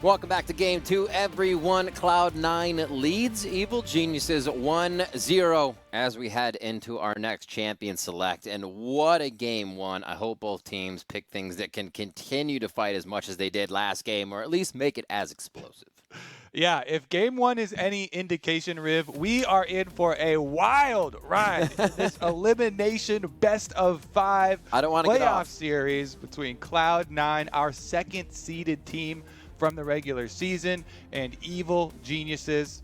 Welcome back to Game 2, everyone. Cloud9 leads Evil Geniuses 1-0 as we head into our next champion select. And what a Game 1. I hope both teams pick things that can continue to fight as much as they did last game, or at least make it as explosive. Yeah, if Game 1 is any indication, Riv, we are in for a wild ride in this elimination best-of-5 playoff series between Cloud9, our second-seeded team from the regular season, and Evil Geniuses.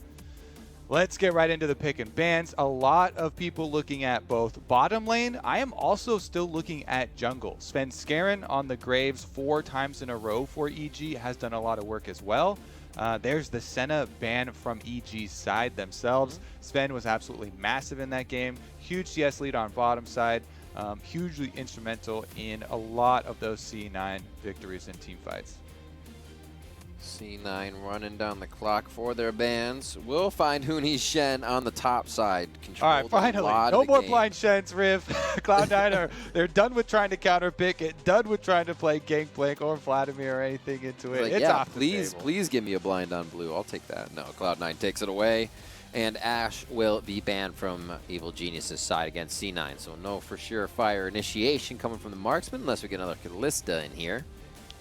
Let's get right into the pick and bans. A lot of people looking at both bottom lane. I am also still looking at jungle. Svenskeren on the Graves 4 times in a row for EG has done a lot of work as well. There's the Senna ban from EG's side themselves. Zven was absolutely massive in that game. Huge CS lead on bottom side. Hugely instrumental in a lot of those C9 victories in team fights. C9 running down the clock for their bans. We'll find Huni Shen on the top side. All right, finally. No more blind Shens, Riv. Cloud9 they're done with trying to counter pick it, done with trying to play Gangplank or Vladimir or anything into it. Like, it's yeah, off the table. Please give me a blind on blue. I'll take that. No, Cloud9 takes it away. And Ashe will be banned from Evil Geniuses' side against C9. So no for sure fire initiation coming from the marksman unless we get another Kalista in here.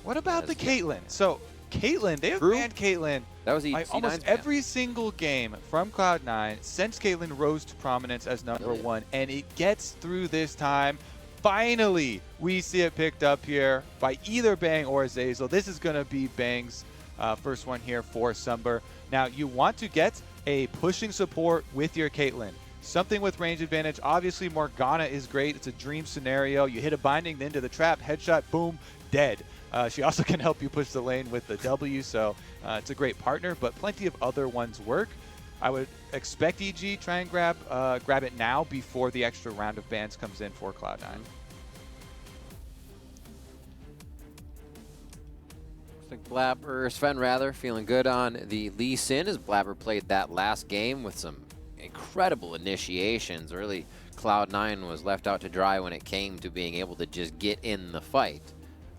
What about the Caitlyn? So Caitlyn, they have banned Caitlyn. That was almost every single game from Cloud9 since Caitlyn rose to prominence as number 1, and it gets through this time. Finally, we see it picked up here by either Bang or Zeyzal. This is going to be Bang's first one here for Summer. Now, you want to get a pushing support with your Caitlyn. Something with range advantage. Obviously, Morgana is great. It's a dream scenario. You hit a binding into the trap, headshot, boom, dead. She also can help you push the lane with the W, so it's a great partner, but plenty of other ones work. I would expect EG try and grab it now before the extra round of bans comes in for Cloud9. Looks like Blaber, Sven rather, feeling good on the Lee Sin as Blaber played that last game with some incredible initiations. Really, Cloud9 was left out to dry when it came to being able to just get in the fight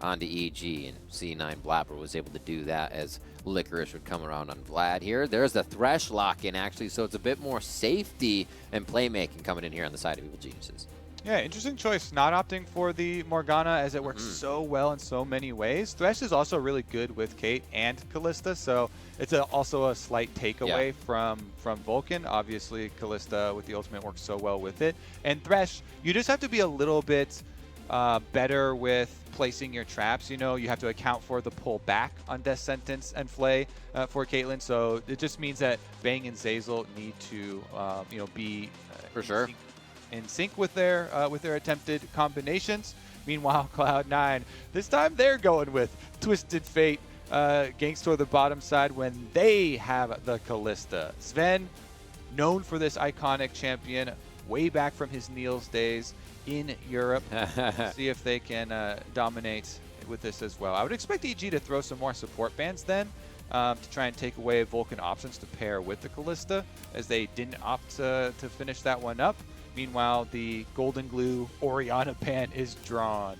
onto EG, and C9 Blaber was able to do that as Licorice would come around on Vlad here. There's the Thresh lock-in, actually, so it's a bit more safety and playmaking coming in here on the side of Evil Geniuses. Yeah, interesting choice. Not opting for the Morgana as it works so well in so many ways. Thresh is also really good with Kate and Kalista, so it's also a slight takeaway from Vulcan. Obviously, Kalista with the ultimate works so well with it. And Thresh, you just have to be a little bit better with placing your traps. You know, you have to account for the pull back on Death Sentence and Flay for Caitlyn. So it just means that Bang and Zeyzal need to, be for sure in sync with their attempted combinations. Meanwhile, Cloud9, this time they're going with Twisted Fate ganks toward the bottom side when they have the Kalista. Zven, known for this iconic champion way back from his Niels days in Europe. See if they can dominate with this as well. I would expect EG to throw some more support bans then to try and take away Vulcan options to pair with the Kalista, as they didn't opt to finish that one up. Meanwhile, the Goldenglue Orianna ban is drawn.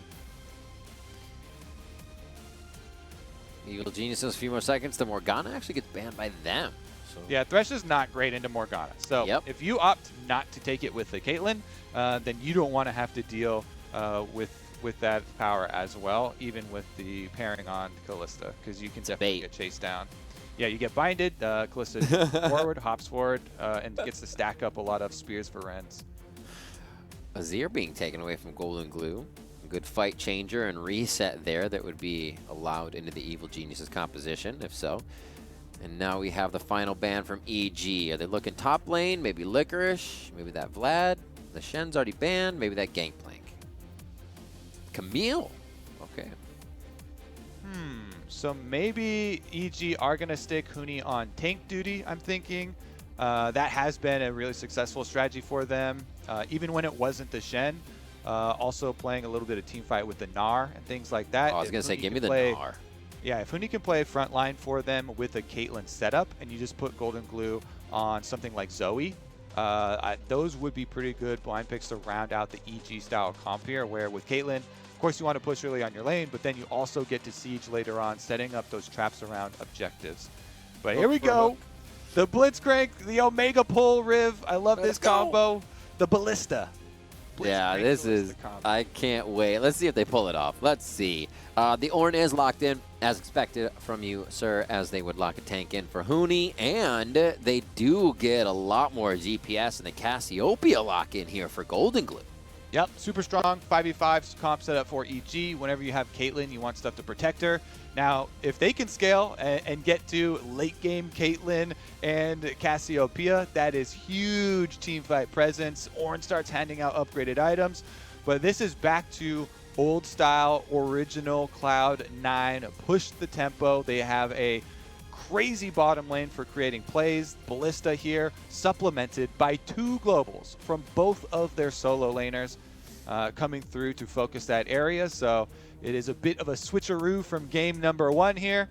Evil Geniuses, a few more seconds. The Morgana actually gets banned by them. So. Yeah, Thresh is not great into Morgana. So if you opt not to take it with the Caitlyn, then you don't want to have to deal with that power as well, even with the pairing on Kalista, because you can definitely get chased down. Yeah, you get binded, Kalista forward, hops forward, and gets to stack up a lot of spears for Rens. Azir being taken away from Goldenglue. A good fight changer and reset there that would be allowed into the Evil Geniuses composition, if so. And now we have the final ban from EG. Are they looking top lane? Maybe Licorice? Maybe that Vlad? The Shen's already banned. Maybe that Gangplank. Camille. Okay. So maybe EG are going to stick Huni on tank duty, I'm thinking. That has been a really successful strategy for them, even when it wasn't the Shen. Also playing a little bit of team fight with the Gnar and things like that. Oh, I was going to say, give me the Gnar. Yeah, if Huni can play front line for them with a Caitlyn setup, and you just put Goldenglue on something like Zoe, those would be pretty good blind picks to round out the EG style comp here, where with Caitlyn, course, you want to push early on your lane, but then you also get to siege later on, setting up those traps around objectives. But here we go. The Blitzcrank, the Omega pull, Riv. I love this combo. The Ballista. Yeah, this is, I can't wait. Let's see if they pull it off. Let's see. The Ornn is locked in, as expected from you, sir, as they would lock a tank in for Huni. And they do get a lot more GPS and the Cassiopeia lock in here for Goldenglue. Yep, super strong, 5v5 comp setup for EG. Whenever you have Caitlyn, you want stuff to protect her. Now, if they can scale and get to late game Caitlyn and Cassiopeia, that is huge teamfight presence. Ornn starts handing out upgraded items, but this is back to old style, original Cloud9. Push the tempo. They have a crazy bottom lane for creating plays. Ballista here, supplemented by 2 globals from both of their solo laners coming through to focus that area. So it is a bit of a switcheroo from game number 1 here.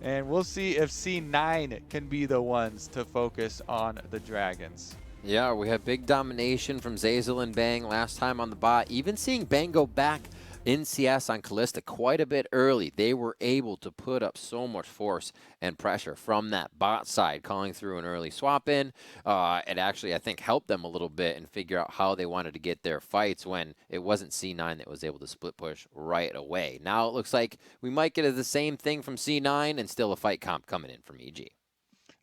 And we'll see if C9 can be the ones to focus on the Dragons. Yeah, we had big domination from Zeyzal and Bang last time on the bot. Even seeing Bang go back in CS on Kalista quite a bit early, they were able to put up so much force and pressure from that bot side, calling through an early swap in. It actually, I think, helped them a little bit and figure out how they wanted to get their fights when it wasn't C9 that was able to split push right away. Now it looks like we might get the same thing from C9 and still a fight comp coming in from EG.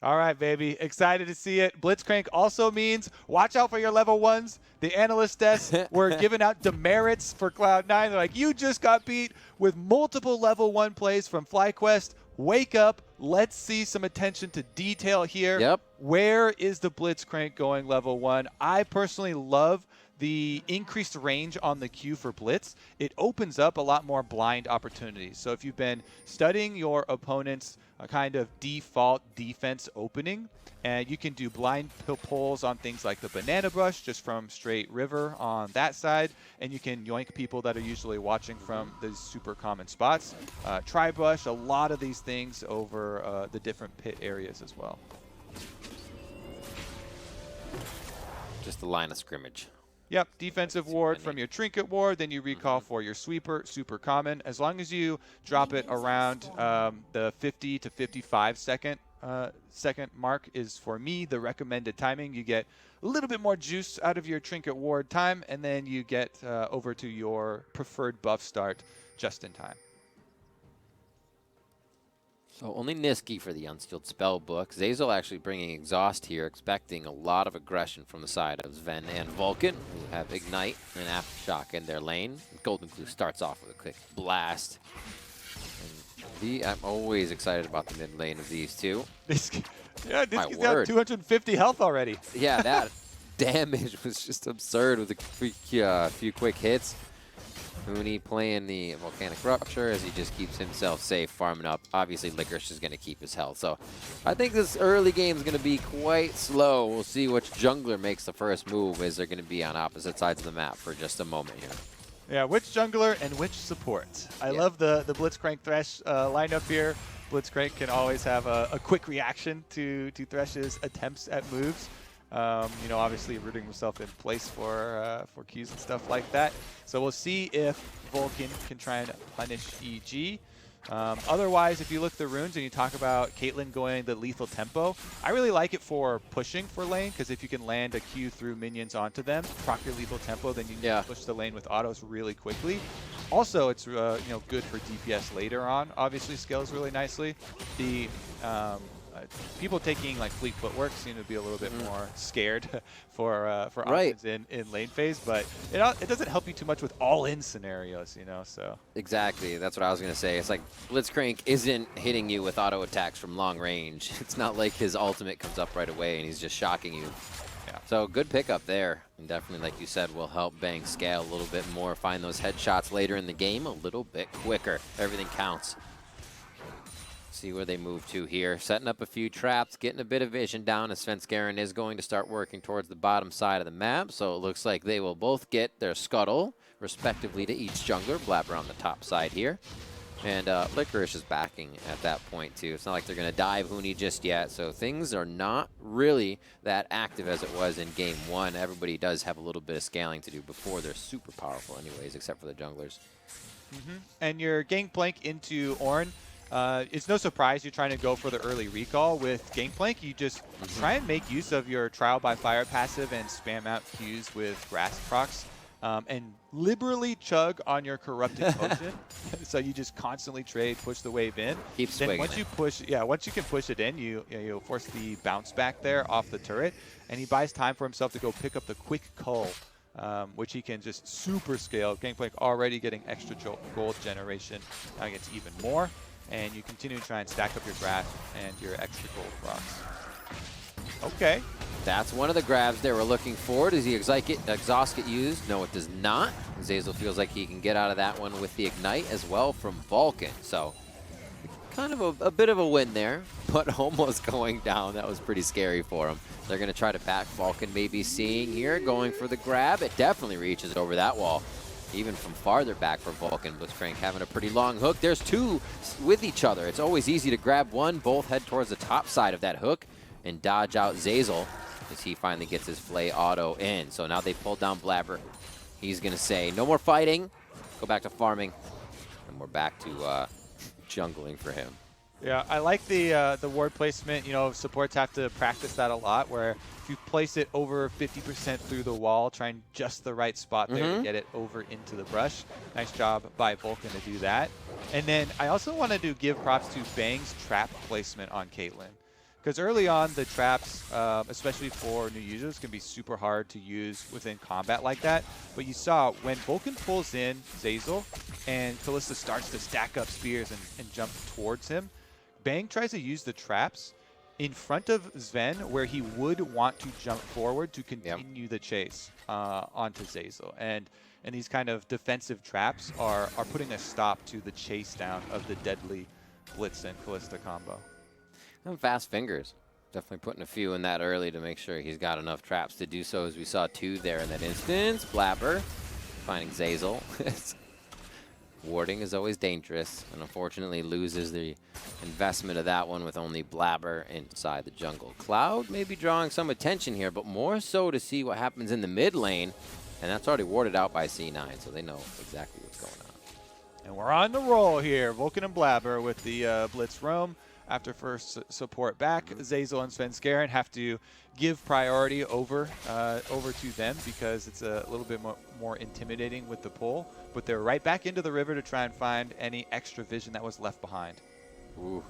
All right, baby. Excited to see it. Blitzcrank also means watch out for your level 1s. The analyst desks were giving out demerits for Cloud9. They're like, you just got beat with multiple level 1 plays from FlyQuest. Wake up. Let's see some attention to detail here. Yep. Where is the Blitzcrank going level 1? I personally love the increased range on the Q for Blitz. It opens up a lot more blind opportunities. So if you've been studying your opponent's kind of default defense opening, and you can do blind pulls on things like the banana brush just from straight river on that side, and you can yoink people that are usually watching from the super common spots. Try brush, a lot of these things over the different pit areas as well. Just the line of scrimmage. Yep, defensive ward from your trinket ward, then you recall for your sweeper, super common. As long as you drop it around the 50 to 55 second mark is, for me, the recommended timing. You get a little bit more juice out of your trinket ward time, and then you get over to your preferred buff start just in time. So only Nisqy for the Unskilled Spellbook. Zeyzal actually bringing Exhaust here, expecting a lot of aggression from the side of Zven and Vulcan, who have Ignite and Aftershock in their lane. Goldenglue starts off with a quick blast. And I'm always excited about the mid lane of these two. Nisqy's got 250 health already. Yeah, that damage was just absurd with a few quick hits. Huni playing the Volcanic Rupture as he just keeps himself safe, farming up. Obviously, Licorice is going to keep his health. So I think this early game is going to be quite slow. We'll see which jungler makes the first move, as they're going to be on opposite sides of the map for just a moment here. Yeah, which jungler and which support. I love the Blitzcrank Thresh lineup here. Blitzcrank can always have a quick reaction to Thresh's attempts at moves. You know, obviously rooting himself in place for Qs and stuff like that. So we'll see if Vulcan can try and punish EG. Otherwise, if you look at the runes and you talk about Caitlyn going the lethal tempo, I really like it for pushing for lane, because if you can land a Q through minions onto them, proc your lethal tempo, then you can push the lane with autos really quickly. Also, it's you know, good for DPS later on. Obviously, scales really nicely. The people taking like fleet footwork seem to be a little bit more scared for options in lane phase, but it doesn't help you too much with all-in scenarios, you know. So exactly, that's what I was gonna say. It's like Blitzcrank isn't hitting you with auto attacks from long range. It's not like his ultimate comes up right away and he's just shocking you. Yeah. So good pickup there, and definitely, like you said, will help Bang scale a little bit more, find those headshots later in the game a little bit quicker. Everything counts. See where they move to here. Setting up a few traps, getting a bit of vision down, as Svenskeren is going to start working towards the bottom side of the map. So it looks like they will both get their scuttle, respectively, to each jungler. Blaber on the top side here. And Licorice is backing at that point, too. It's not like they're going to dive Huni just yet, so things are not really that active as it was in Game 1. Everybody does have a little bit of scaling to do before they're super powerful anyways, except for the junglers. And your Gangplank into Ornn, it's no surprise you're trying to go for the early recall. With Gangplank, you just try and make use of your Trial by Fire passive and spam out Qs with grass procs. And liberally chug on your corrupted potion. So you just constantly trade, push the wave in. Keep swinging. Once you push, once you can push it in, you'll force the bounce back there off the turret, and he buys time for himself to go pick up the quick cull, which he can just super scale. Gangplank already getting extra gold generation. Now gets even more, and you continue to try and stack up your grass and your extra gold rocks. Okay. That's one of the grabs they were looking for. Does the exhaust get used? No, it does not. Zeyzal feels like he can get out of that one with the ignite as well from Vulcan. So kind of a bit of a win there, but almost going down. That was pretty scary for him. They're going to try to back Vulcan, maybe seeing here, going for the grab. It definitely reaches over that wall, even from farther back for Vulcan. Blitzcrank having a pretty long hook. There's two with each other. It's always easy to grab one. Both head towards the top side of that hook and dodge out Zeyzal as he finally gets his Flay auto in. So now they pulled down Blaber. He's going to say, no more fighting. Go back to farming. And we're back to jungling for him. Yeah, I like the ward placement. You know, supports have to practice that a lot, where if you place it over 50% through the wall, trying just the right spot there to get it over into the brush. Nice job by Vulcan to do that. And then I also wanted to give props to Bang's trap placement on Caitlyn. Because early on, the traps, especially for new users, can be super hard to use within combat like that. But you saw when Vulcan pulls in Zeyzal and Kalista starts to stack up spears and jump towards him, Bang tries to use the traps in front of Zven, where he would want to jump forward to continue the chase onto Zeyzal. And these kind of defensive traps are putting a stop to the chase down of the deadly Blitz and Kalista combo. And fast fingers. Definitely putting a few in that early to make sure he's got enough traps to do so, as we saw two there in that instance. Blaber finding Zeyzal. Warding is always dangerous, and unfortunately loses the investment of that one with only Blaber inside the jungle. Cloud may be drawing some attention here, but more so to see what happens in the mid lane, and that's already warded out by C9, so they know exactly what's going on. And we're on the roll here. Vulcan and Blaber with the Blitz roam. After first support back, Zeyzal and Svenskeren have to give priority over to them, because it's a little bit more intimidating with the pull. But they're right back into the river to try and find any extra vision that was left behind. Ooh.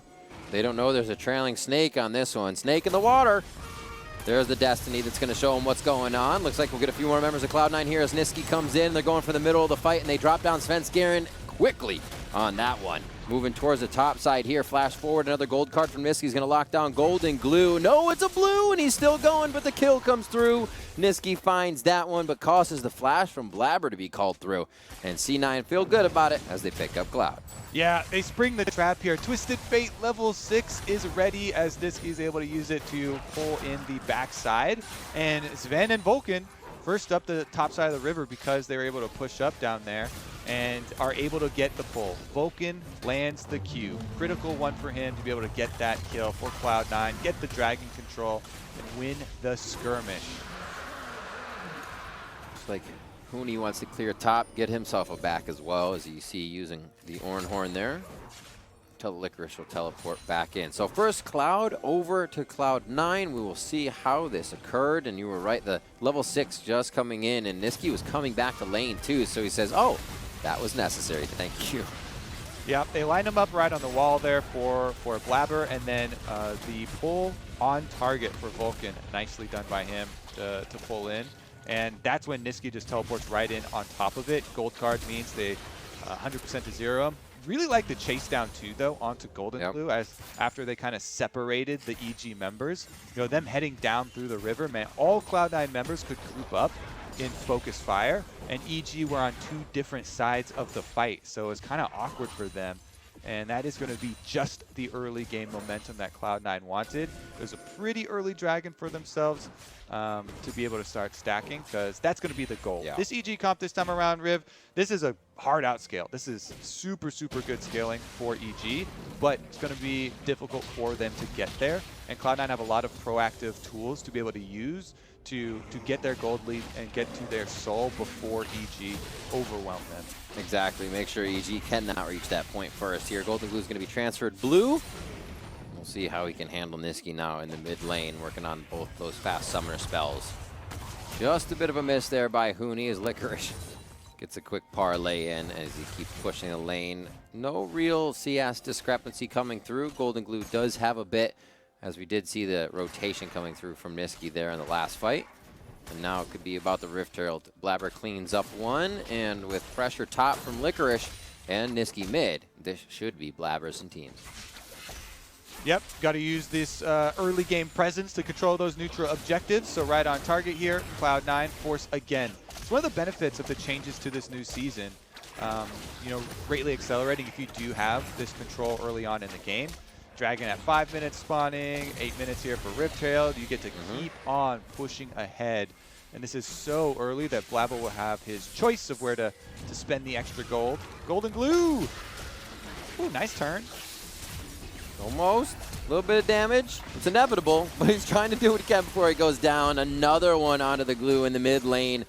They don't know there's a trailing snake on this one. Snake in the water. There's the Destiny that's going to show them what's going on. Looks like we'll get a few more members of Cloud9 here as Nisqy comes in. They're going for the middle of the fight, and they drop down Svenskeren quickly on that one. Moving towards the top side here. Flash forward. Another gold card from Nisqy. He's going to lock down Goldenglue. No, it's a blue, and he's still going, but the kill comes through. Nisqy finds that one, but causes the flash from Blaber to be called through. And C9 feel good about it as they pick up Cloud. Yeah, they spring the trap here. Twisted Fate level 6 is ready, as Nisqy is able to use it to pull in the backside. And Zven and Vulcan first up the top side of the river, because they were able to push up down there and are able to get the pull. Vulcan lands the Q. Critical one for him to be able to get that kill for Cloud9, get the dragon control, and win the skirmish. Looks like Huni wants to clear top, get himself a back as well, as you see using the Ornn horn there. Licorice will teleport back in. So first Cloud over to Cloud9. We will see how this occurred, and you were right, the level 6 just coming in, and Nisqy was coming back to lane too, so he says, oh, that was necessary, thank you. Yeah, they line him up right on the wall there for Blaber, and then the pull on target for Vulcan. Nicely done by him to pull in. And that's when Nisqy just teleports right in on top of it. Gold card means they 100% to zero him. Really like the chase down too, though, onto Goldenglue, as after they kind of separated the EG members. You know, them heading down through the river, man, all Cloud9 members could group up in focus fire, and EG were on two different sides of the fight, so it was kind of awkward for them. and that is going to be just the early game momentum that Cloud9 wanted. It was a pretty early dragon for themselves to be able to start stacking, because that's going to be the goal. Yeah. This EG comp this time around, Riv, this is a hard outscale. This is super, super good scaling for EG, but it's going to be difficult for them to get there. And Cloud9 have a lot of proactive tools to be able to use to get their gold lead and get to their soul before EG overwhelm them. Exactly. Make sure EG cannot reach that point first here. Goldenglue is going to be transferred blue. We'll see how he can handle Nisqy now in the mid lane, working on both those fast summoner spells. Just a bit of a miss there by Huni as Licorice gets a quick parlay in as he keeps pushing the lane. No real CS discrepancy coming through. Goldenglue does have a bit, as we did see the rotation coming through from Nisqy there in the last fight. And now it could be about the Rift Herald. Blaber cleans up one, and with pressure top from Licorice and Nisqy mid, this should be Blaber's and teams. Yep, got to use this early game presence to control those neutral objectives. So right on target here, Cloud9 force again. It's one of the benefits of the changes to this new season. You know, greatly accelerating if you do have this control early on in the game. Dragon at 5 minutes spawning, 8 minutes here for Rift Herald. You get to keep on pushing ahead. And this is so early that Blaber will have his choice of where to spend the extra gold. Goldenglue! Ooh, nice turn. Almost. A little bit of damage. It's inevitable, but he's trying to do what he can before he goes down. Another one onto the glue in the mid lane.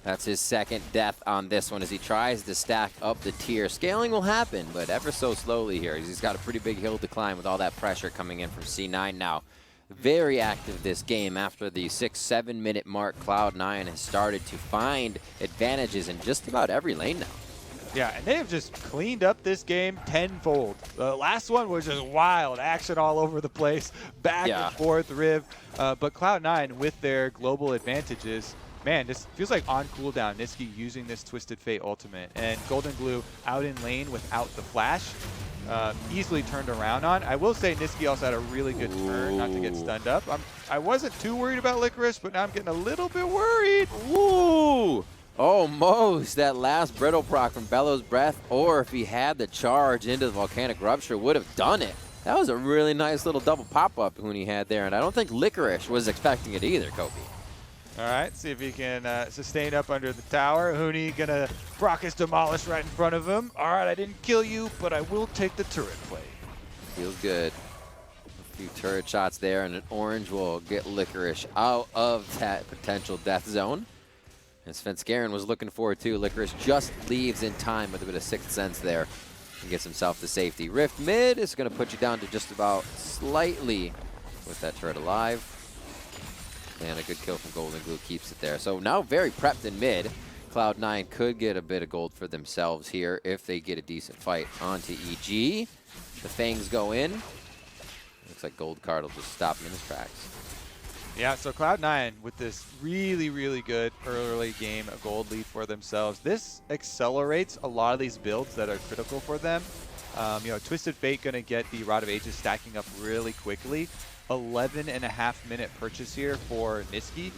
That's his second death on this one as he tries to stack up the tier. Scaling will happen, but ever so slowly here. He's got a pretty big hill to climb with all that pressure coming in from C9 now. Very active this game. After the 6-7 minute mark, Cloud9 has started to find advantages in just about every lane now. Yeah, and they have just cleaned up this game tenfold. The last one was just wild, action all over the place, back and forth, Riv. But Cloud9, with their global advantages, man, this feels like on cooldown. Nisqy using this Twisted Fate ultimate, and Goldenglue out in lane without the flash, easily turned around on. I will say Nisqy also had a really good turn not to get stunned up. I wasn't too worried about Licorice, but now I'm getting a little bit worried. Ooh! Almost. That last brittle proc from Bellows Breath, or if he had the charge into the Volcanic Rupture, would have done it. That was a really nice little double pop-up Huni had there, and I don't think Licorice was expecting it either, Kobe. All right, see if he can sustain up under the tower. Huni gonna proc his Demolish right in front of him. All right, I didn't kill you, but I will take the turret play. Feels good. A few turret shots there, and an orange will get Licorice out of that potential death zone. And Svenskeren was looking forward to. Licorice just leaves in time with a bit of sixth sense there and gets himself to safety. Rift mid is going to put you down to just about slightly with that turret alive. And a good kill from Goldenglue keeps it there. So now very prepped in mid. Cloud9 could get a bit of gold for themselves here if they get a decent fight onto EG. The Fangs go in. Looks like Gold Card will just stop him in his tracks. Yeah, so Cloud9 with this really, really good early game gold lead for themselves. This accelerates a lot of these builds that are critical for them. You know, Twisted Fate going to get the Rod of Ages stacking up really quickly. 11.5 minute purchase here for Nisqy.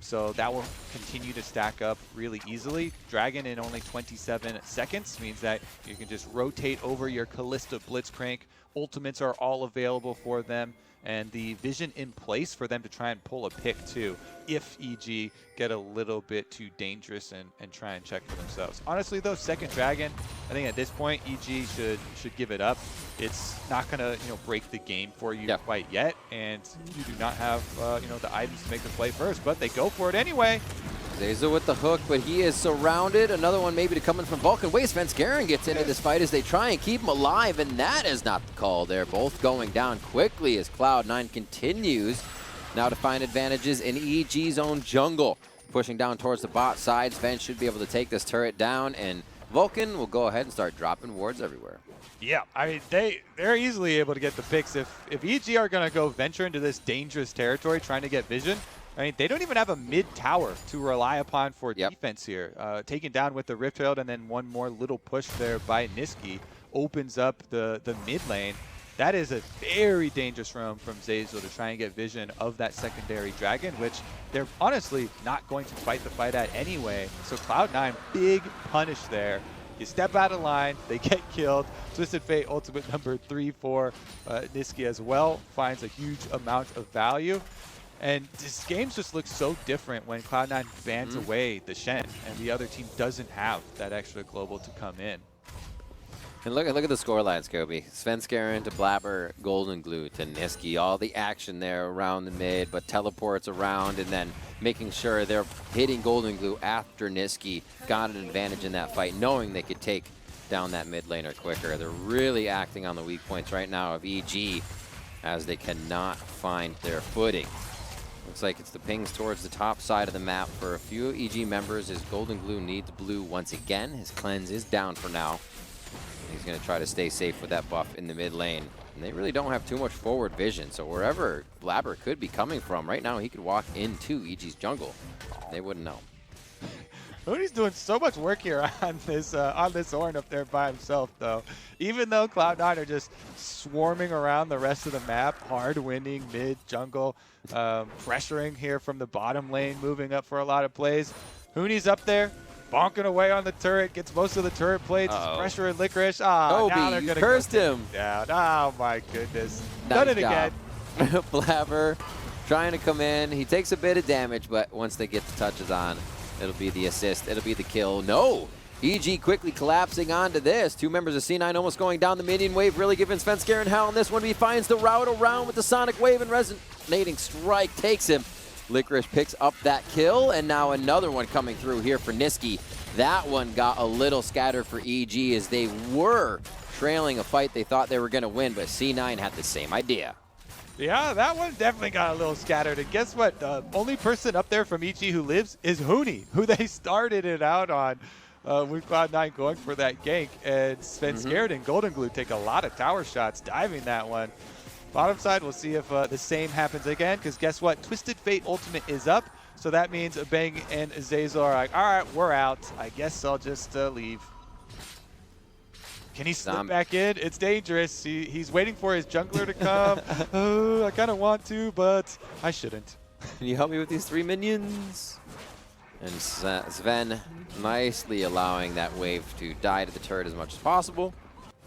So that will continue to stack up really easily. Dragon in only 27 seconds means that you can just rotate over your Kalista Blitzcrank. Ultimates are all available for them, and the vision in place for them to try and pull a pick too if EG get a little bit too dangerous and try and check for themselves. Honestly though, second Dragon, I think at this point EG should give it up. It's not gonna break the game for you quite yet, and you do not have the items to make the play first, but they go for it anyway. Zeyzal with the hook, but he is surrounded. Another one maybe to come in from Vulcan. Wait, Svenskeren gets into this fight as they try and keep him alive, and that is not the call. They're both going down quickly as Cloud9 continues now to find advantages in EG's own jungle. Pushing down towards the bot side, Zven should be able to take this turret down, and Vulcan will go ahead and start dropping wards everywhere. Yeah, I mean, they're easily able to get the picks. If EG are going to go venture into this dangerous territory trying to get vision, I mean, they don't even have a mid-tower to rely upon for defense here. Taken down with the Rift Herald and then one more little push there by Nisqy opens up the mid lane. That is a very dangerous roam from Zeyzal to try and get vision of that secondary dragon, which they're honestly not going to fight the fight at anyway. So Cloud9, big punish there. You step out of line, they get killed. Twisted Fate ultimate number 3 for Nisqy as well finds a huge amount of value. And this game just looks so different when Cloud9 bans away the Shen and the other team doesn't have that extra global to come in. And look at the scorelines, Kobe. Svenskeren to Blaber, Goldenglue to Nisqy. All the action there around the mid, but teleports around and then making sure they're hitting Goldenglue after Nisqy got an advantage in that fight, knowing they could take down that mid laner quicker. They're really acting on the weak points right now of EG as they cannot find their footing. Looks like it's the pings towards the top side of the map for a few EG members as Goldenglue needs blue once again. His cleanse is down for now. He's going to try to stay safe with that buff in the mid lane. And they really don't have too much forward vision, so wherever Blaber could be coming from, right now he could walk into EG's jungle. They wouldn't know. Huni's doing so much work here on this Ornn up there by himself, though. Even though Cloud9 are just swarming around the rest of the map, hard winning mid jungle, pressuring here from the bottom lane, moving up for a lot of plays. Huni's up there, bonking away on the turret, gets most of the turret plates, pressure and Licorice. Obi, now they're gonna cursed him down. Oh my goodness. Done it again. Blaber trying to come in. He takes a bit of damage, but once they get the touches on, it'll be the assist, it'll be the kill. No! EG quickly collapsing onto this. Two members of C9 almost going down the minion wave, really giving Svenskeren hell on this one. He finds the route around with the Sonic Wave and resonating strike takes him. Licorice picks up that kill, and now another one coming through here for Nisqy. That one got a little scattered for EG as they were trailing a fight they thought they were going to win, but C9 had the same idea. Yeah, that one definitely got a little scattered. And guess what? The only person up there from EG who lives is Huni, who they started it out on with Cloud9 going for that gank. And Svenskeren and Goldenglue take a lot of tower shots diving that one. Bottom side, we'll see if the same happens again, because guess what? Twisted Fate Ultimate is up, so that means Bang and Zeyzal are like, all right, we're out. I guess I'll just leave. Can he slip back in? It's dangerous. He's waiting for his jungler to come. Oh, I kind of want to, but I shouldn't. Can you help me with these 3 minions? And Zven nicely allowing that wave to die to the turret as much as possible.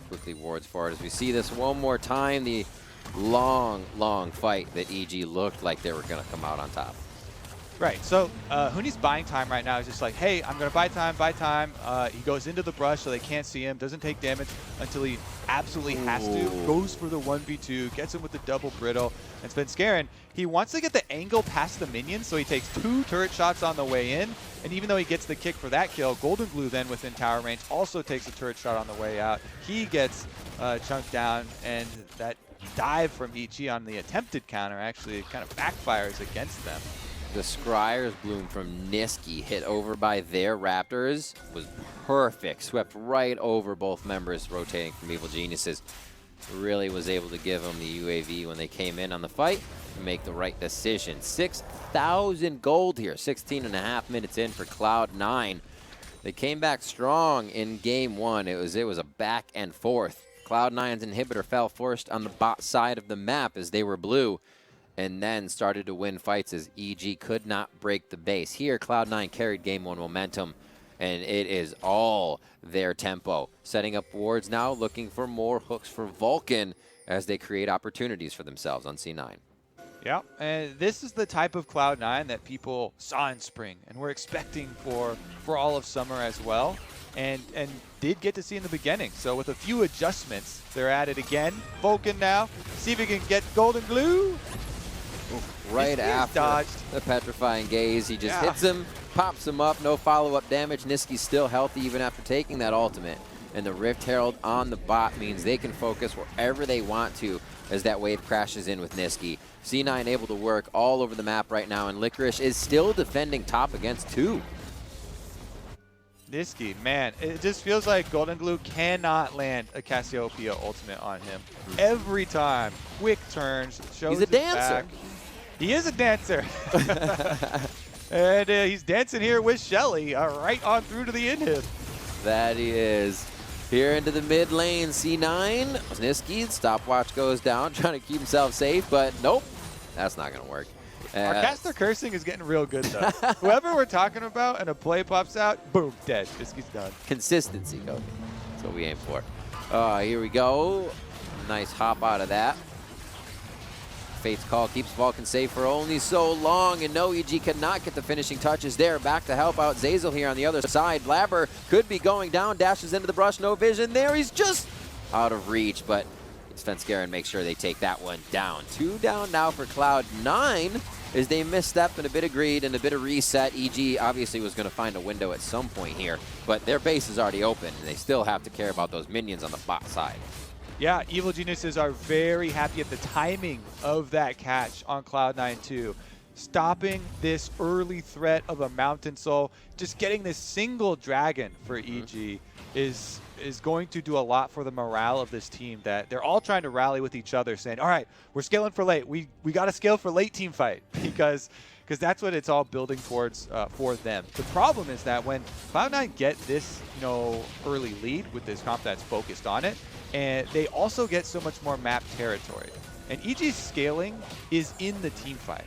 Quickly wards forward as we see this one more time. The long fight that EG looked like they were going to come out on top. Right, so Huni's buying time right now. He's just like, hey, I'm going to buy time. He goes into the brush so they can't see him, doesn't take damage until he absolutely has to. Goes for the 1v2, gets him with the double brittle. And Svenskeren, he wants to get the angle past the minions, so he takes 2 turret shots on the way in. And even though he gets the kick for that kill, Goldenglue then within tower range also takes a turret shot on the way out. He gets chunked down, and that dive from EG on the attempted counter actually kind of backfires against them. The Scryer's Bloom from Nisqy hit over by their Raptors was perfect. Swept right over both members rotating from Evil Geniuses. Really was able to give them the UAV when they came in on the fight to make the right decision. 6,000 gold here, 16.5 minutes in for Cloud9. They came back strong in game 1. It was a back and forth. Cloud9's inhibitor fell first on the bot side of the map as they were blue, and then started to win fights as EG could not break the base. Here, Cloud9 carried game 1 momentum, and it is all their tempo. Setting up wards now, looking for more hooks for Vulcan as they create opportunities for themselves on C9. Yeah, and this is the type of Cloud9 that people saw in spring, and we're expecting for all of summer as well, and did get to see in the beginning. So with a few adjustments, they're at it again. Vulcan now, see if he can get Goldenglue. Right after the petrifying gaze, he just hits him, pops him up, no follow-up damage. Nisqy's still healthy even after taking that ultimate. And the Rift Herald on the bot means they can focus wherever they want to as that wave crashes in with Nisqy. C9 able to work all over the map right now, and Licorice is still defending top against 2. Nisqy, man, it just feels like Goldenglue cannot land a Cassiopeia ultimate on him. Every time, quick turns, shows He's a dancer. Back. He is a dancer. And he's dancing here with Shelly right on through to the inhib. That he is. Here into the mid lane, C9. Nisqy, stopwatch goes down, trying to keep himself safe, but nope, that's not going to work. Our caster cursing is getting real good, though. Whoever we're talking about and a play pops out, boom, dead. Nisqy's done. Consistency, Kobe. That's what we aim for. Here we go. Nice hop out of that. Fate's Call keeps Vulcan safe for only so long, and no, EG cannot get the finishing touches there. Back to help out Zeyzal here on the other side. Blaber could be going down, dashes into the brush, no vision there. He's just out of reach, but Svenskeren makes sure they take that one down. 2 down now for Cloud9 as they misstep and a bit of greed and a bit of reset. EG obviously was going to find a window at some point here, but their base is already open, and they still have to care about those minions on the bot side. Yeah, Evil Geniuses are very happy at the timing of that catch on Cloud9 too. Stopping this early threat of a Mountain Soul, just getting this single dragon for EG is going to do a lot for the morale of this team, that they're all trying to rally with each other, saying, all right, we're scaling for late. We got to scale for late team fight because that's what it's all building towards for them. The problem is that when Cloud9 get this early lead with this comp that's focused on it, and they also get so much more map territory. And EG's scaling is in the team fight.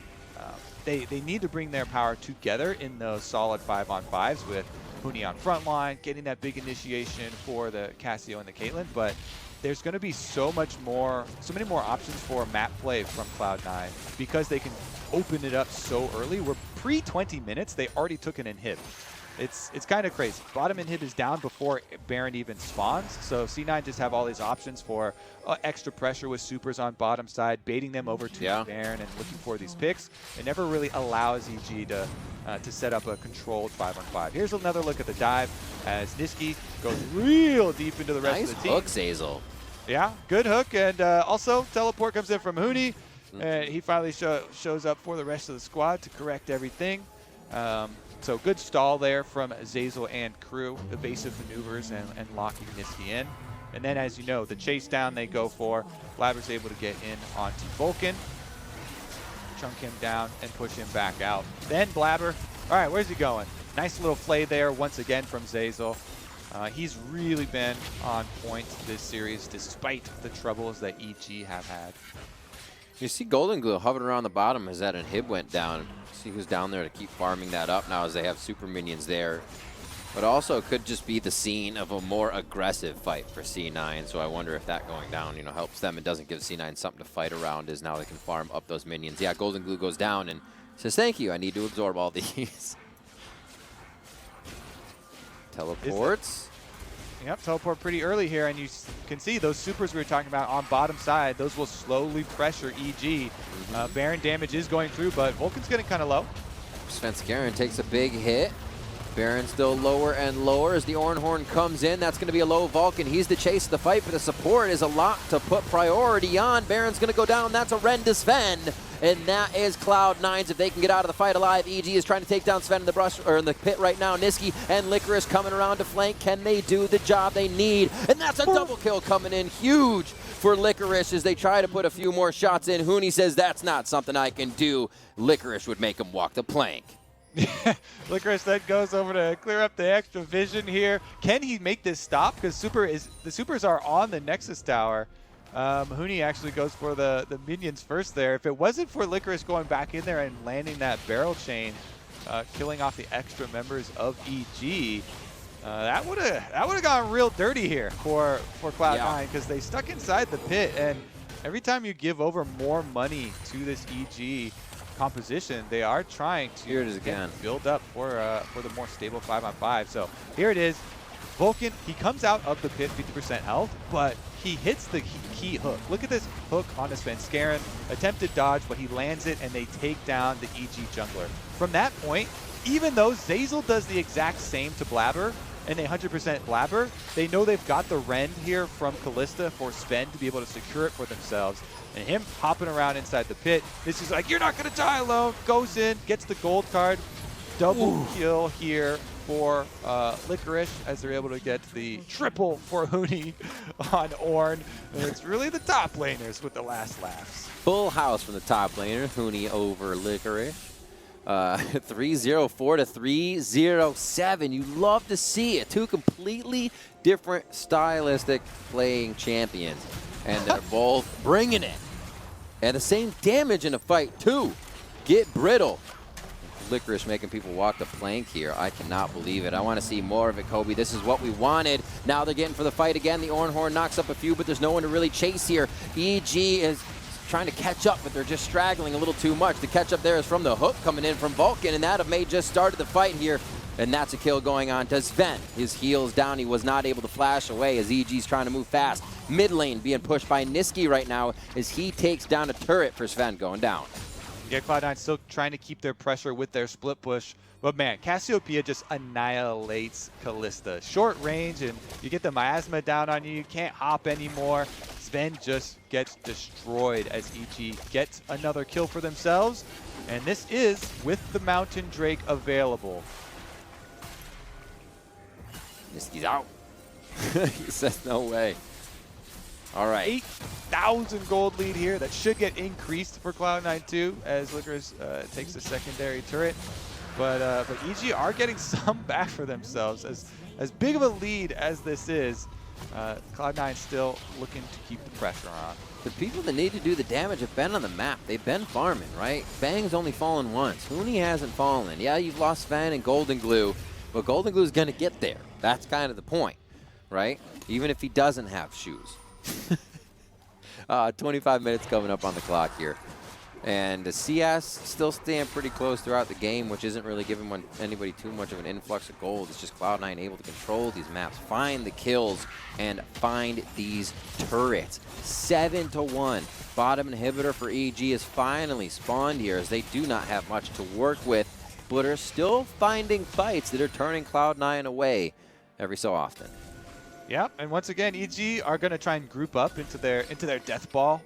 They need to bring their power together in those solid 5-on-5s with Huni on front line, getting that big initiation for the Cassio and the Caitlyn, but there's going to be so many more options for map play from Cloud9 because they can open it up so early. We're pre-20 minutes, they already took an inhib. It's kind of crazy. Bottom inhib is down before Baron even spawns, so C9 just have all these options for extra pressure with supers on bottom side, baiting them over to Baron and looking for these picks. It never really allows EG to set up a controlled 5-on-5. Here's another look at the dive as Nisqy goes real deep into the rest of the team. Nice hook, Zeyzal. Yeah, good hook, and also teleport comes in from Huni, and he finally shows up for the rest of the squad to correct everything. So good stall there from Zeyzal and crew, evasive maneuvers and locking Nisqy in. And then, as you know, the chase down they go for. Blaber's able to get in onto Vulcan, chunk him down, and push him back out. Then Blaber, all right, where's he going? Nice little play there once again from Zeyzal. He's really been on point this series despite the troubles that EG have had. You see Goldenglue hovering around the bottom as that inhib went down. See who's down there to keep farming that up now as they have super minions there. But also could just be the scene of a more aggressive fight for C9. So I wonder if that going down, helps them. It doesn't give C9 something to fight around, as now they can farm up those minions. Yeah, Goldenglue goes down and says, thank you, I need to absorb all these. Teleports. Yep, teleport pretty early here, and you can see those supers we were talking about on bottom side. Those will slowly pressure EG. Baron damage is going through, but Vulcan's getting kind of low. Svenskeren takes a big hit. Baron still lower and lower as the Ornn comes in. That's going to be a low Vulcan. He's the chase of the fight, but the support is a lot to put priority on. Baron's going to go down. That's a Zven. And that is Cloud9's. If they can get out of the fight alive, EG is trying to take down Zven in the brush or in the pit right now. Nisqy and Licorice coming around to flank. Can they do the job they need? And that's a double kill coming in. Huge for Licorice as they try to put a few more shots in. Huni says, that's not something I can do. Licorice would make him walk the plank. Licorice then goes over to clear up the extra vision here. Can he make this stop? Because the supers are on the Nexus Tower. Huni actually goes for the minions first there. If it wasn't for Licorice going back in there and landing that barrel chain, killing off the extra members of EG, that would have gone real dirty here for Cloud9 because they stuck inside the pit, and every time you give over more money to this EG composition, they are trying to build up for the more stable 5-on-5. So here it is. Vulcan, he comes out of the pit 50% health, but he hits the key hook. Look at this hook on the Svenskeren. Attempted dodge, but he lands it, and they take down the EG jungler. From that point, even though Zeyzal does the exact same to Blaber, and they 100% Blaber, they know they've got the rend here from Kalista for Sven to be able to secure it for themselves. And him hopping around inside the pit, this is like, you're not going to die alone. Goes in, gets the gold card. Double kill here for Licorice as they're able to get the triple for Huni on Ornn. And it's really the top laners with the last laughs. Full house from the top laner, Huni over Licorice. 3-0-4 to 3-0-7. You love to see it. Two completely different stylistic playing champions. And they're both bringing it. And the same damage in the fight, too. get brittle. Licorice making people walk the plank here. I cannot believe it. I want to see more of it, Kobe. This is what we wanted. Now they're getting for the fight again. The Ornn knocks up a few, but there's no one to really chase here. EG is trying to catch up, but they're just straggling a little too much. The catch up there is from the hook coming in from Vulcan, and that may just started the fight here. And that's a kill going on to Zven. His heel's down. He was not able to flash away as EG's trying to move fast. Mid lane being pushed by Nisqy right now as he takes down a turret for Zven going down. Yeah, Cloud9 still trying to keep their pressure with their split push. But man, Cassiopeia just annihilates Kalista. Short range, and you get the miasma down on you. You can't hop anymore. Zven just gets destroyed as EG gets another kill for themselves. And this is with the Mountain Drake available. Nisqy's out. He says no way. All right. 8,000 gold lead here. That should get increased for Cloud9 too, as Licorice takes the secondary turret. But EG are getting some back for themselves. As big of a lead as this is, Cloud9 still looking to keep the pressure on. The people that need to do the damage have been on the map. They've been farming, right? Bang's only fallen once. Huni hasn't fallen. Yeah, you've lost Zven and Goldenglue, but Goldenglue's going to get there. That's kind of the point, right? Even if he doesn't have shoes. 25 minutes coming up on the clock here. And the CS still staying pretty close throughout the game, which isn't really giving anybody too much of an influx of gold. It's just Cloud9 able to control these maps, find the kills, and find these turrets. 7-1. Bottom inhibitor for EG is finally spawned here, as they do not have much to work with, but are still finding fights that are turning Cloud9 away every so often. Yeah, and once again, EG are going to try and group up into their death ball.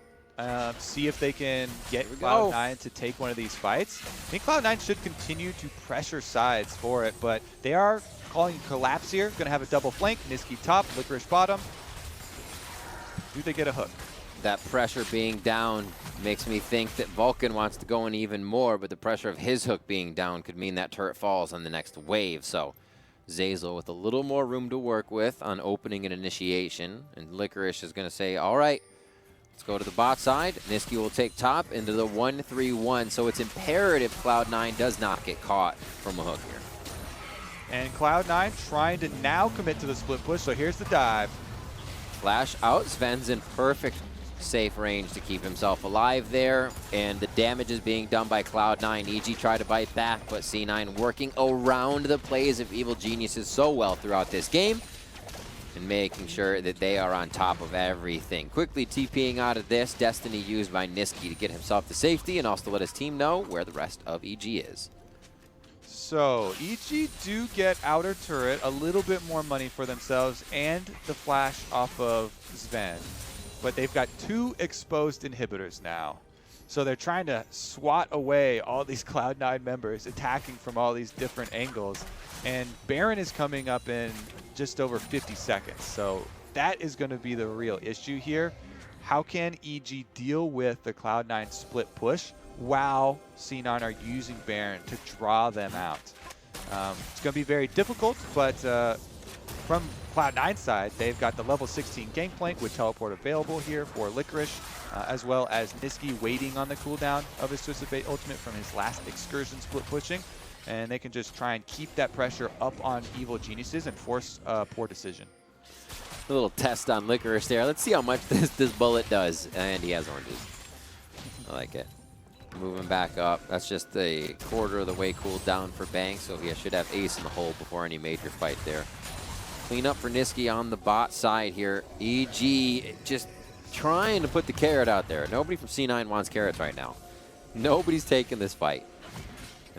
See if they can get Cloud9 to take one of these fights. I think Cloud9 should continue to pressure sides for it, but they are calling collapse here. Going to have a double flank. Nisqy top, Licorice bottom. Do they get a hook? That pressure being down makes me think that Vulcan wants to go in even more, but the pressure of his hook being down could mean that turret falls on the next wave. So Zeyzal with a little more room to work with on opening an initiation, and Licorice is going to say, all right, let's go to the bot side. Nisqy will take top into the 1-3-1, so it's imperative Cloud9 does not get caught from a hook here. And Cloud9 trying to now commit to the split push, so here's the dive. Flash out, Sven's in perfect safe range to keep himself alive there, and the damage is being done by Cloud9. EG tried to bite back, but C9 working around the plays of Evil Geniuses so well throughout this game, and making sure that they are on top of everything. Quickly TPing out of this, Destiny used by Nisqy to get himself to safety and also let his team know where the rest of EG is. So EG do get outer turret, a little bit more money for themselves, and the flash off of Zven. But they've got 2 exposed inhibitors now. So they're trying to swat away all these Cloud9 members, attacking from all these different angles. And Baron is coming up in just over 50 seconds. So that is going to be the real issue here. How can EG deal with the Cloud9 split push while C9 are using Baron to draw them out? It's going to be very difficult, but from Cloud9 side, they've got the level 16 Gangplank with teleport available here for Licorice, as well as Nisqy waiting on the cooldown of his Twisted Fate ultimate from his last excursion split pushing. And they can just try and keep that pressure up on Evil Geniuses and force a poor decision. A little test on Licorice there. Let's see how much this bullet does. And he has oranges. I like it. Moving back up. That's just a quarter of the way cooled down for Bang, so he should have ace in the hole before any major fight there. Clean up for Nisqy on the bot side here. EG just trying to put the carrot out there. Nobody from C9 wants carrots right now. Nobody's taking this fight.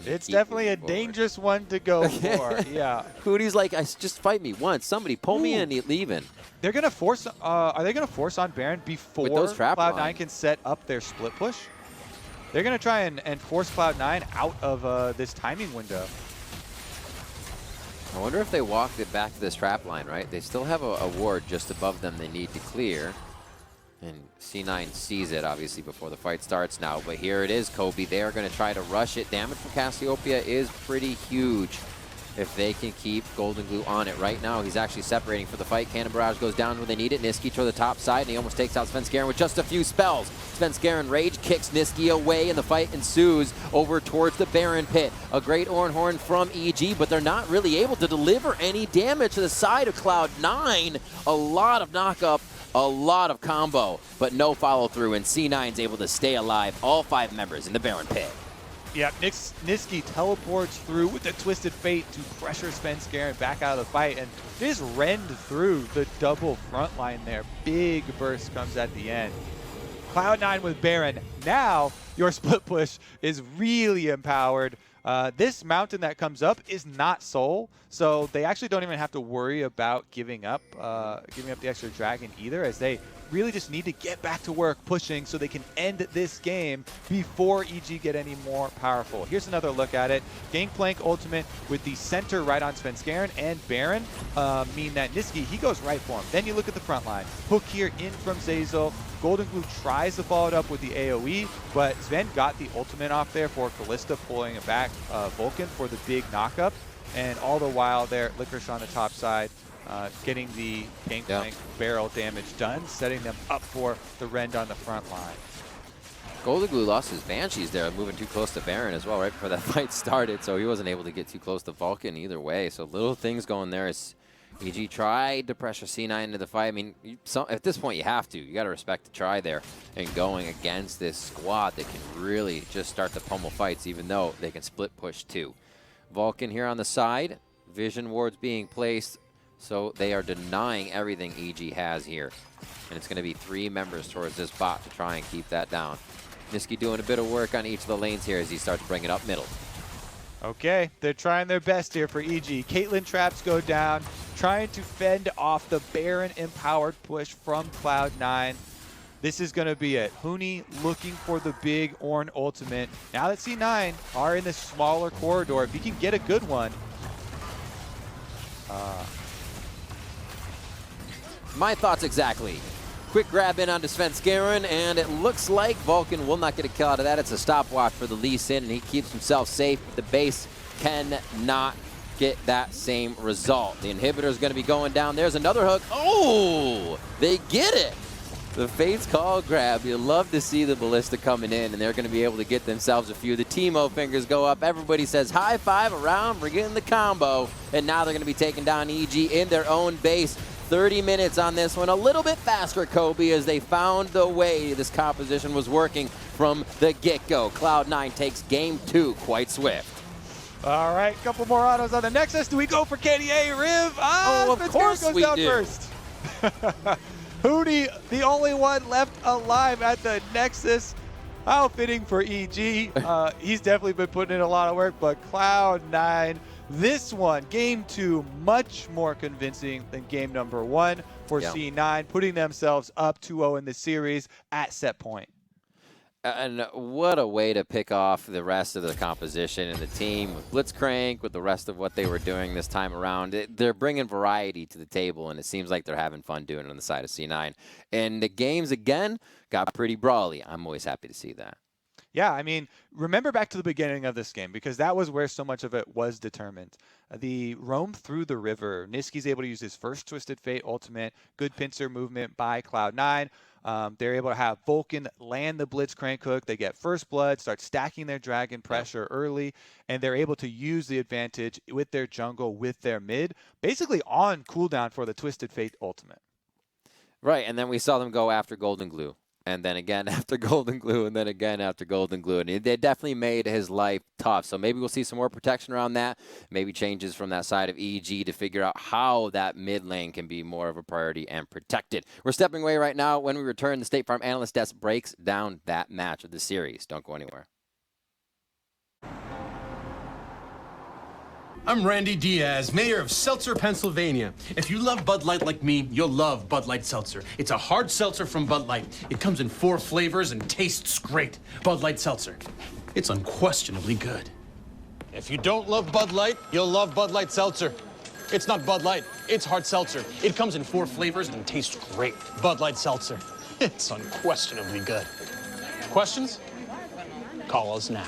It's definitely a dangerous one to go for. Yeah. Huni's like, just fight me once. Somebody pull me in and leave in. They're gonna force. Are they gonna force on Baron before Cloud9 can set up their split push? They're gonna try and force Cloud9 out of this timing window. I wonder if they walked it back to this trap line, right? They still have a ward just above them they need to clear. And C9 sees it, obviously, before the fight starts now. But here it is, Kobe. They are going to try to rush it. Damage from Cassiopeia is pretty huge. if they can keep Goldenglue on it. Right now, he's actually separating for the fight. Cannon Barrage goes down where they need it. Nisqy to the top side, and he almost takes out Svenskeren with just a few spells. Svenskeren Rage kicks Nisqy away, and the fight ensues over towards the Baron pit. A great Ornn from EG, but they're not really able to deliver any damage to the side of Cloud9. A lot of knockup, a lot of combo, but no follow-through, and C9's able to stay alive, all 5 members in the Baron pit. Yeah, Nisqy teleports through with the Twisted Fate to pressure Svenskeren back out of the fight, and just rend through the double front line there. Big burst comes at the end. Cloud9 with Baron. Now your split push is really empowered. This mountain that comes up is not Soul, so they actually don't even have to worry about giving up the extra dragon either, as they really just need to get back to work pushing so they can end this game before EG get any more powerful. Here's another look at it. Gangplank ultimate with the center right on Svenskeren and Baron mean that Nisqy, he goes right for him. Then you look at the front line. Hook here in from Zeyzal. Goldenglue tries to follow it up with the AoE, but Zven got the ultimate off there for Kalista, pulling it back Vulcan for the big knockup. And all the while there, Licorice on the top side, getting the Gangplank barrel damage done, setting them up for the rend on the front line. Goldenglue lost his Banshees there, moving too close to Baron as well right before that fight started, so he wasn't able to get too close to Vulcan either way. So little things going there as EG tried to pressure C9 into the fight. I mean, at this point you have to. You got to respect the try there and going against this squad that can really just start to pummel fights, even though they can split push too. Vulcan here on the side, vision wards being placed, so they are denying everything EG has here. And it's going to be 3 members towards this bot to try and keep that down. Nisqy doing a bit of work on each of the lanes here as he starts to bring it up middle. Okay, they're trying their best here for EG. Caitlyn traps go down, trying to fend off the Baron empowered push from Cloud9. This is going to be it. Huni looking for the big Ornn ultimate. Now that C9 are in the smaller corridor, if he can get a good one. My thoughts exactly. Quick grab in onto Svenskeren, and it looks like Vulcan will not get a kill out of that. It's a stopwatch for the Lee Sin, and he keeps himself safe, but the base cannot get that same result. The inhibitor is going to be going down. There's another hook. Oh, they get it. The Fate's Call grab. You love to see the Ballista coming in, and they're going to be able to get themselves a few. The Teemo fingers go up. Everybody says high five around. We're getting the combo, and now they're going to be taking down EG in their own base. 30 minutes on this one. A little bit faster, Kobe, as they found the way this composition was working from the get-go. Cloud9 takes game 2 quite swift. All right, couple more autos on the Nexus. Do we go for KDA Riv? Of course goes we down do. First. Huni, the only one left alive at the Nexus. How fitting for EG. He's definitely been putting in a lot of work, but Cloud9, this one, game 2, much more convincing than game number 1 for C9, putting themselves up 2-0 in the series at set point. And what a way to pick off the rest of the composition and the team with Blitzcrank, with the rest of what they were doing this time around. They're bringing variety to the table, and it seems like they're having fun doing it on the side of C9. And the games, again, got pretty brawly. I'm always happy to see that. Yeah, I mean, remember back to the beginning of this game, because that was where so much of it was determined. The roam through the river. Nisqy's able to use his first Twisted Fate ultimate. Good pincer movement by Cloud9. They're able to have Vulcan land the Blitzcrank hook. They get first blood, start stacking their dragon pressure early, and they're able to use the advantage with their jungle, with their mid, basically on cooldown for the Twisted Fate ultimate. Right, and then we saw them go after Goldenglue. And then again after Goldenglue, and then again after Goldenglue. And they definitely made his life tough. So maybe we'll see some more protection around that. Maybe changes from that side of EG to figure out how that mid lane can be more of a priority and protected. We're stepping away right now. When we return, the State Farm Analyst Desk breaks down that match of the series. Don't go anywhere. I'm Randy Diaz, mayor of Seltzer, Pennsylvania. If you love Bud Light like me, you'll love Bud Light Seltzer. It's a hard seltzer from Bud Light. It comes in 4 flavors and tastes great. Bud Light Seltzer. It's unquestionably good. If you don't love Bud Light, you'll love Bud Light Seltzer. It's not Bud Light, it's hard seltzer. It comes in 4 flavors and tastes great. Bud Light Seltzer. It's unquestionably good. Questions? Call us now.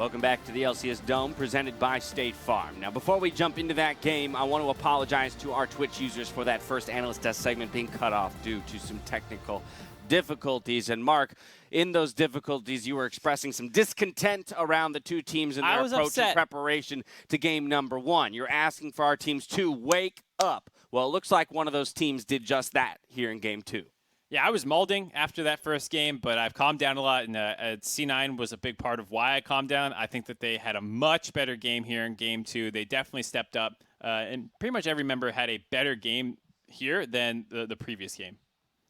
Welcome back to the LCS Dome, presented by State Farm. Now, before we jump into that game, I want to apologize to our Twitch users for that first Analyst Test segment being cut off due to some technical difficulties. And Mark, in those difficulties, you were expressing some discontent around the two teams and their approach and preparation to game number 1. You're asking for our teams to wake up. Well, it looks like one of those teams did just that here in game 2. Yeah, I was molding after that first game, but I've calmed down a lot, and C9 was a big part of why I calmed down. I think that they had a much better game here in game 2. They definitely stepped up, and pretty much every member had a better game here than the previous game.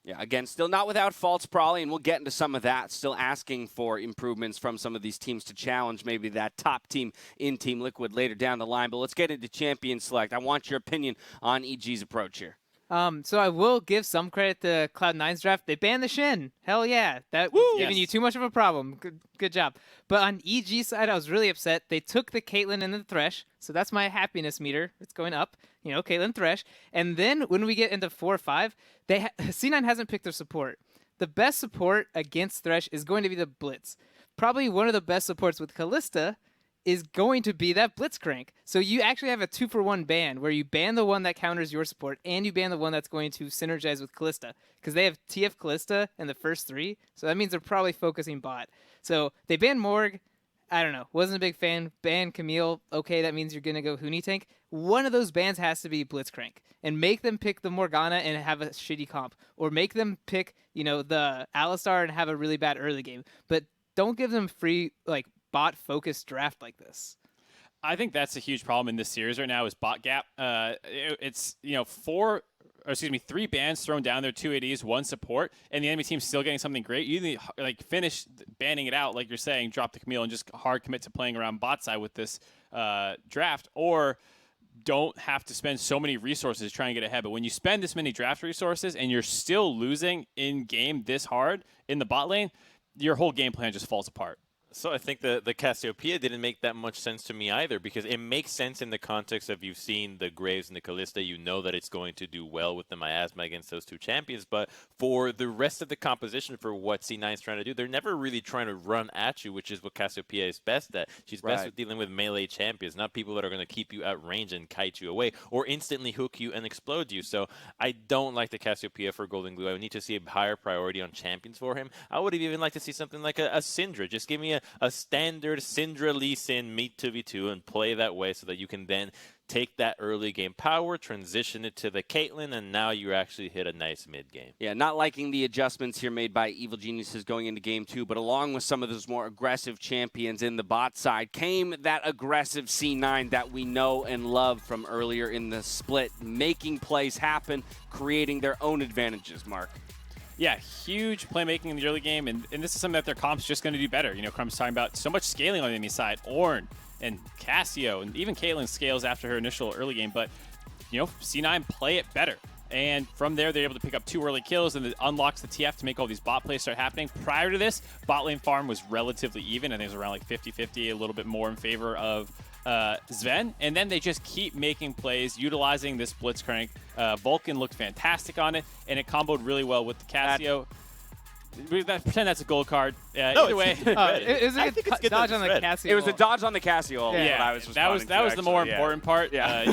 Yeah, again, still not without faults, probably, and we'll get into some of that. Still asking for improvements from some of these teams to challenge maybe that top team in Team Liquid later down the line. But let's get into Champion Select. I want your opinion on EG's approach here. So I will give some credit to Cloud9's draft. They banned the Shin. Hell yeah. That was giving you too much of a problem. Good job. But on EG side, I was really upset. They took the Caitlyn and the Thresh. So that's my happiness meter. It's going up. You know, Caitlyn, Thresh. And then when we get into 4-5, C9 hasn't picked their support. The best support against Thresh is going to be the Blitz. Probably one of the best supports with Kalista is going to be that Blitzcrank. So you actually have a 2-for-1 ban where you ban the one that counters your support and you ban the one that's going to synergize with Kalista, because they have TF Kalista in the first 3. So that means they're probably focusing bot. So they banned Morg. I don't know. Wasn't a big fan. Ban Camille. Okay, that means you're going to go Huni tank. One of those bans has to be Blitzcrank. And make them pick the Morgana and have a shitty comp. Or make them pick, you know, the Alistar and have a really bad early game. But don't give them free, like, bot-focused draft like this. I think that's a huge problem in this series right now is bot gap. It's, you know, 3 bans thrown down there, 2 ADs, 1 support, and the enemy team's still getting something great. You either like finish banning it out, like you're saying, drop the Camille and just hard commit to playing around bot side with this draft, or don't have to spend so many resources trying to get ahead. But when you spend this many draft resources and you're still losing in game this hard in the bot lane, your whole game plan just falls apart. So I think the Cassiopeia didn't make that much sense to me either, because it makes sense in the context of you've seen the Graves and the Kalista. You know that it's going to do well with the miasma against those 2 champions. But for the rest of the composition, for what C9 is trying to do, they're never really trying to run at you, which is what Cassiopeia is best at. She's best with dealing with melee champions, not people that are going to keep you at range and kite you away or instantly hook you and explode you. So I don't like the Cassiopeia for Goldenglue. I would need to see a higher priority on champions for him. I would have even liked to see something like a Syndra. Just give me a standard Syndra Lee Sin meet 2v2 and play that way so that you can then take that early game power, transition it to the Caitlyn, and now you actually hit a nice mid game. Yeah, not liking the adjustments here made by Evil Geniuses going into game 2, but along with some of those more aggressive champions in the bot side came that aggressive C9 that we know and love from earlier in the split, making plays happen, creating their own advantages, Mark. Yeah, huge playmaking in the early game, and this is something that their comp's just going to do better. You know, Crumb's talking about so much scaling on the enemy side. Ornn and Cassio, and even Caitlyn scales after her initial early game, but, you know, C9 play it better. And from there, they're able to pick up 2 early kills, and it unlocks the TF to make all these bot plays start happening. Prior to this, bot lane farm was relatively even. I think it was around like 50-50, a little bit more in favor of Zven, and then they just keep making plays, utilizing this Blitzcrank. Vulcan looked fantastic on it, and it comboed really well with the Cassio. Pretend that's a gold card. No, either way, it was a dodge on the Cassio. It was a dodge on the Cassio. Yeah, that was the more important part. Yeah.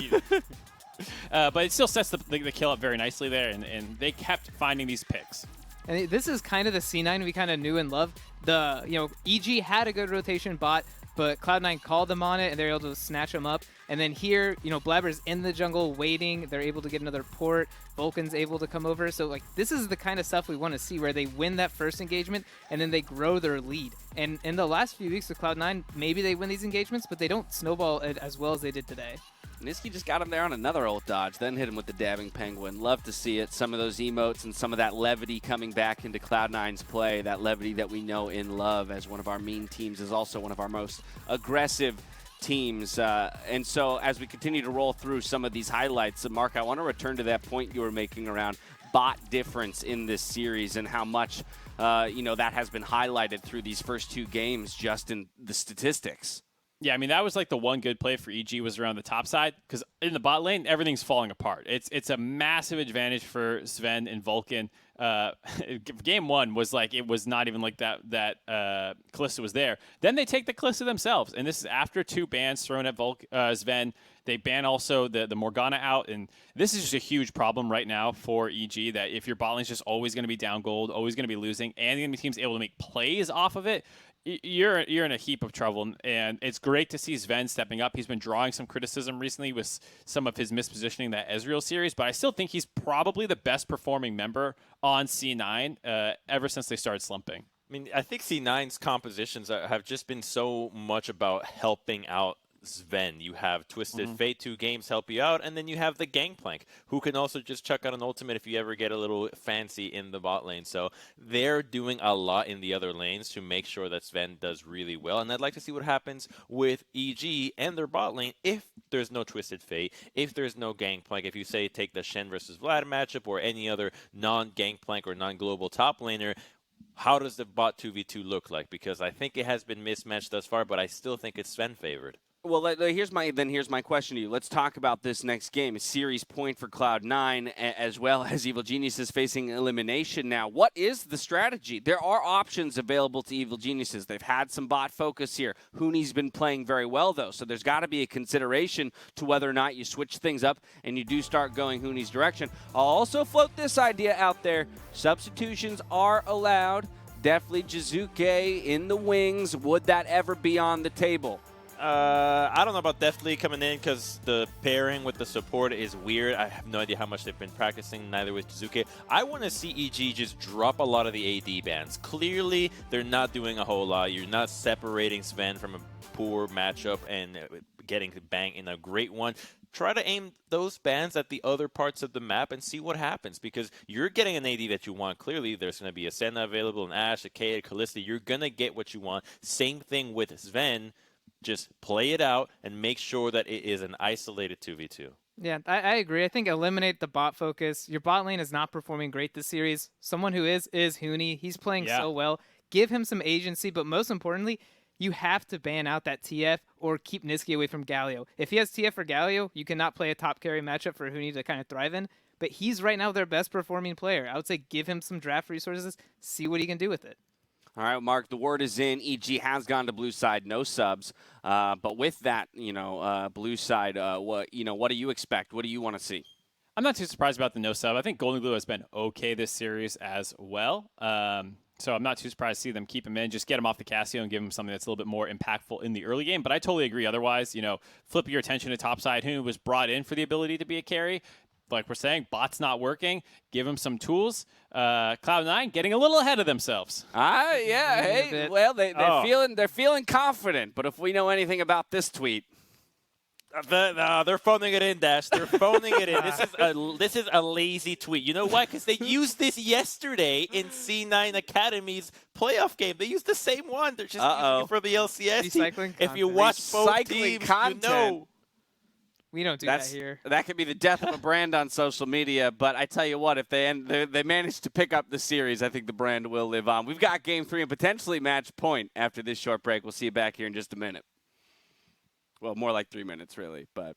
But it still sets the kill up very nicely there, and they kept finding these picks. And this is kind of the C9 we kind of knew and loved. EG had a good rotation bot, but Cloud9 called them on it, and they're able to snatch them up. And then here, Blaber's in the jungle waiting. They're able to get another port. Vulcan's able to come over. So, this is the kind of stuff we want to see, where they win that first engagement, and then they grow their lead. And in the last few weeks with Cloud9, maybe they win these engagements, but they don't snowball it as well as they did today. Nisqy just got him there on another old dodge, then hit him with the dabbing penguin. Love to see it. Some of those emotes and some of that levity coming back into Cloud9's play, that levity that we know and love as one of our mean teams, is also one of our most aggressive teams. And so as we continue to roll through some of these highlights, Mark, I want to return to that point you were making around bot difference in this series and how much that has been highlighted through these first 2 games just in the statistics. Yeah, I mean, that was like the one good play for EG was around the top side, because in the bot lane, everything's falling apart. It's a massive advantage for Zven and Vulcan. Game 1 was like, it was not even like that Kalista was there. Then they take the Kalista themselves, and this is after 2 bans thrown at Zven. They ban also the Morgana out, and this is just a huge problem right now for EG, that if your bot lane's just always going to be down gold, always going to be losing, and the enemy team's able to make plays off of it, you're in a heap of trouble. And it's great to see Zven stepping up. He's been drawing some criticism recently with some of his mispositioning that Ezreal series, but I still think he's probably the best performing member on C9 ever since they started slumping. I mean, I think C9's compositions have just been so much about helping out Zven. You have Twisted Fate, 2 games help you out, and then you have the Gangplank, who can also just chuck out an ultimate if you ever get a little fancy in the bot lane. So they're doing a lot in the other lanes to make sure that Zven does really well, and I'd like to see what happens with EG and their bot lane if there's no Twisted Fate, if there's no Gangplank. If you say take the Shen versus Vlad matchup or any other non-Gangplank or non-global top laner, how does the bot 2v2 look like? Because I think it has been mismatched thus far, but I still think it's Zven favored. Well, here's my question to you. Let's talk about this next game. A series point for Cloud9, as well as Evil Geniuses facing elimination now. What is the strategy? There are options available to Evil Geniuses. They've had some bot focus here. Huni's been playing very well, though, so there's got to be a consideration to whether or not you switch things up and you do start going Huni's direction. I'll also float this idea out there. Substitutions are allowed. Definitely Jizuke in the wings. Would that ever be on the table? I don't know about Deftly coming in because the pairing with the support is weird. I have no idea how much they've been practicing, neither with Jizuke. I want to see EG just drop a lot of the AD bans. Clearly, they're not doing a whole lot. You're not separating Zven from a poor matchup and getting bang in a great one. Try to aim those bans at the other parts of the map and see what happens, because you're getting an AD that you want. Clearly, there's going to be a Senna available, an Ashe, a Kayle, a Kalista. You're going to get what you want. Same thing with Zven. Just play it out and make sure that it is an isolated 2v2. Yeah, I agree. I think eliminate the bot focus. Your bot lane is not performing great this series. Someone who is Huni. He's playing so well. Give him some agency, but most importantly, you have to ban out that TF or keep Nisqy away from Galio. If he has TF for Galio, you cannot play a top carry matchup for Huni to kind of thrive in, but he's right now their best performing player. I would say give him some draft resources, see what he can do with it. All right, Mark, the word is in. EG has gone to blue side, no subs. But with that, blue side, what do you expect? What do you want to see? I'm not too surprised about the no sub. I think Goldenglue has been okay this series as well. So I'm not too surprised to see them keep him in. Just get him off the Cassio and give him something that's a little bit more impactful in the early game. But I totally agree. Otherwise, flip your attention to top side, who was brought in for the ability to be a carry. Like we're saying, bot's not working. Give them some tools. Cloud9 getting a little ahead of themselves. Yeah. Hey, well, they're feeling confident. But if we know anything about this tweet, they're phoning it in, Dash. They're phoning it in. This is a lazy tweet. You know why? Because they used this yesterday in C9 Academy's playoff game. They used the same one. They're just using it for the LCS team. If you watch both teams, you know. We don't do that here. That could be the death of a brand on social media, but I tell you what, if they manage to pick up the series, I think the brand will live on. We've got Game 3 and potentially match point after this short break. We'll see you back here in just a minute. Well, more like 3 minutes, really, but